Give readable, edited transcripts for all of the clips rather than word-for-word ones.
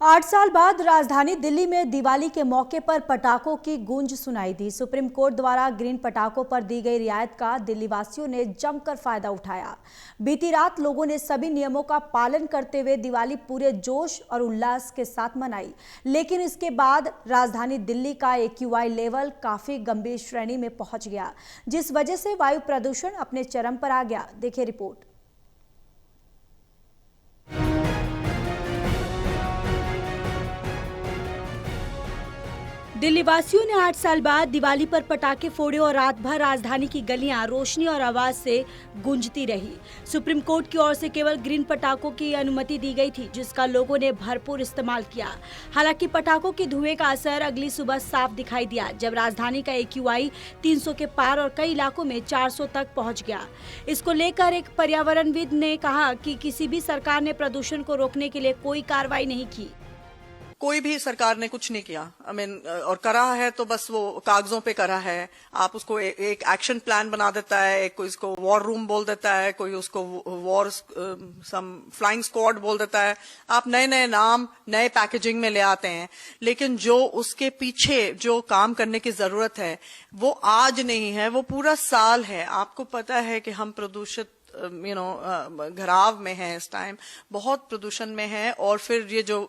8 साल बाद राजधानी दिल्ली में दिवाली के मौके पर पटाखों की गूंज सुनाई दी। सुप्रीम कोर्ट द्वारा ग्रीन पटाखों पर दी गई रियायत का दिल्ली वासियों ने जमकर फायदा उठाया। बीती रात लोगों ने सभी नियमों का पालन करते हुए दिवाली पूरे जोश और उल्लास के साथ मनाई, लेकिन इसके बाद राजधानी दिल्ली का AQI लेवल काफी गंभीर श्रेणी में पहुंच गया, जिस वजह से वायु प्रदूषण अपने चरम पर आ गया। देखिए रिपोर्ट। दिल्ली वासियों ने 8 साल बाद दिवाली पर पटाखे फोड़े और रात भर राजधानी की गलियां रोशनी और आवाज से गूंजती रही। सुप्रीम कोर्ट की ओर से केवल ग्रीन पटाखों की अनुमति दी गई थी, जिसका लोगों ने भरपूर इस्तेमाल किया। हालांकि पटाखों के धुएं का असर अगली सुबह साफ दिखाई दिया, जब राजधानी का AQI 300 के पार और कई इलाकों में 400 तक पहुंच गया। इसको लेकर एक पर्यावरणविद ने कहा कि किसी भी सरकार ने प्रदूषण को रोकने के लिए कोई कार्रवाई नहीं की। कोई भी सरकार ने कुछ नहीं किया। और करा है तो बस वो कागजों पे करा है। आप उसको एक एक्शन प्लान बना देता है, कोई इसको वॉर रूम बोल देता है, कोई उसको वॉर सम फ्लाइंग स्क्वाड बोल देता है। आप नए नए नाम नए पैकेजिंग में ले आते हैं, लेकिन जो उसके पीछे जो काम करने की जरूरत है वो आज नहीं है, वो पूरा साल है। आपको पता है कि हम प्रदूषित घराव में है, इस टाइम बहुत प्रदूषण में है। और फिर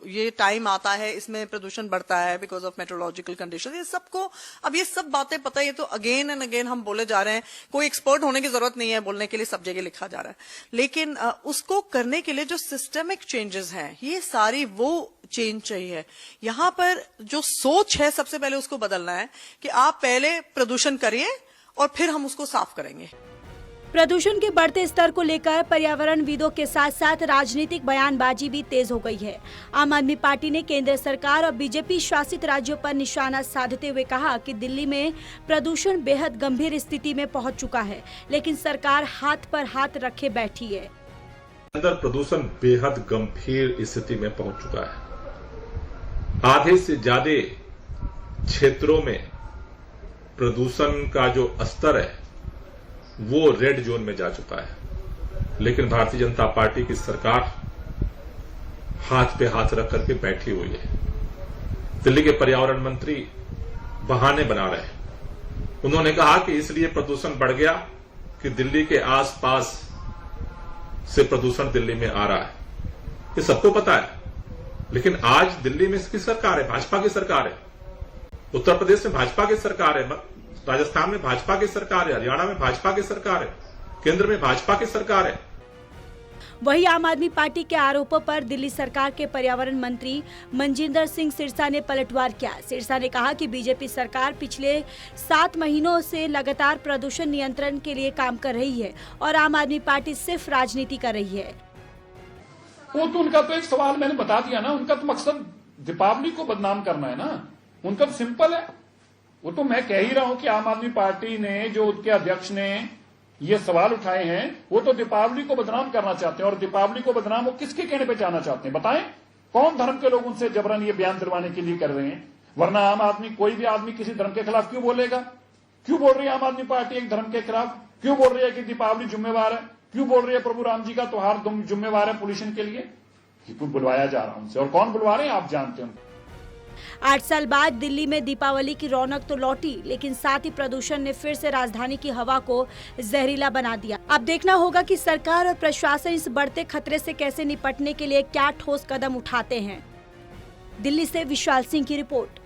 ये टाइम आता है, इसमें प्रदूषण बढ़ता है बिकॉज ऑफ मेट्रोलॉजिकल कंडीशन। ये सबको अब ये सब बातें पता है, ये तो अगेन एंड अगेन हम बोले जा रहे हैं। कोई एक्सपर्ट होने की जरूरत नहीं है बोलने के लिए, सब जगह लिखा जा रहा है। लेकिन उसको करने के लिए जो सिस्टमिक चेंजेस हैं, ये सारी वो चेंज चाहिए। यहाँ पर जो सोच है सबसे पहले उसको बदलना है कि आप पहले प्रदूषण करिए और फिर हम उसको साफ करेंगे। प्रदूषण के बढ़ते स्तर को लेकर पर्यावरणविदों के साथ साथ राजनीतिक बयानबाजी भी तेज हो गई है। आम आदमी पार्टी ने केंद्र सरकार और बीजेपी शासित राज्यों पर निशाना साधते हुए कहा कि दिल्ली में प्रदूषण बेहद गंभीर स्थिति में पहुंच चुका है, लेकिन सरकार हाथ पर हाथ रखे बैठी है। अंदर प्रदूषण बेहद गंभीर स्थिति में पहुंच चुका है। आधे से ज्यादा क्षेत्रों में प्रदूषण का जो स्तर है वो रेड जोन में जा चुका है, लेकिन भारतीय जनता पार्टी की सरकार हाथ पे हाथ रख करके बैठी हुई है। दिल्ली के पर्यावरण मंत्री बहाने बना रहे हैं। उन्होंने कहा कि इसलिए प्रदूषण बढ़ गया कि दिल्ली के आसपास से प्रदूषण दिल्ली में आ रहा है। ये सबको पता है, लेकिन आज दिल्ली में इसकी सरकार है, भाजपा की सरकार है। उत्तर प्रदेश में भाजपा की सरकार है, राजस्थान में भाजपा की सरकार है, हरियाणा में भाजपा की सरकार है, केंद्र में भाजपा की सरकार है। वही आम आदमी पार्टी के आरोपों पर दिल्ली सरकार के पर्यावरण मंत्री मनजिंदर सिंह सिरसा ने पलटवार किया। सिरसा ने कहा कि बीजेपी सरकार पिछले 7 महीनों से लगातार प्रदूषण नियंत्रण के लिए काम कर रही है और आम आदमी पार्टी सिर्फ राजनीति कर रही है। वो तो उनका तो एक सवाल मैंने बता दिया ना, उनका तो मकसद दीपावली को बदनाम करना है ना, उनका तो सिंपल है। वो तो मैं कह ही रहा हूं कि आम आदमी पार्टी ने, जो उनके अध्यक्ष ने ये सवाल उठाए हैं, वो तो दीपावली को बदनाम करना चाहते हैं। और दीपावली को बदनाम वो किसके कहने पे जाना चाहते हैं बताएं? कौन धर्म के लोग उनसे जबरन ये बयान दिलवाने के लिए कर रहे हैं? वरना आम आदमी, कोई भी आदमी किसी धर्म के खिलाफ क्यों बोलेगा? क्यों बोल रही है आम आदमी पार्टी एक धर्म के खिलाफ? क्यों बोल रही है कि दीपावली जिम्मेवार है? क्यों बोल रही है प्रभु राम जी का त्योहार जिम्मेवार है पोल्यूशन के लिए? बुलवाया जा रहा है उनसे, और कौन बुलवा रहे हैं आप जानते हैं। 8 साल बाद दिल्ली में दीपावली की रौनक तो लौटी, लेकिन साथ ही प्रदूषण ने फिर से राजधानी की हवा को जहरीला बना दिया। अब देखना होगा कि सरकार और प्रशासन इस बढ़ते खतरे से कैसे निपटने के लिए क्या ठोस कदम उठाते हैं। दिल्ली से विशाल सिंह की रिपोर्ट।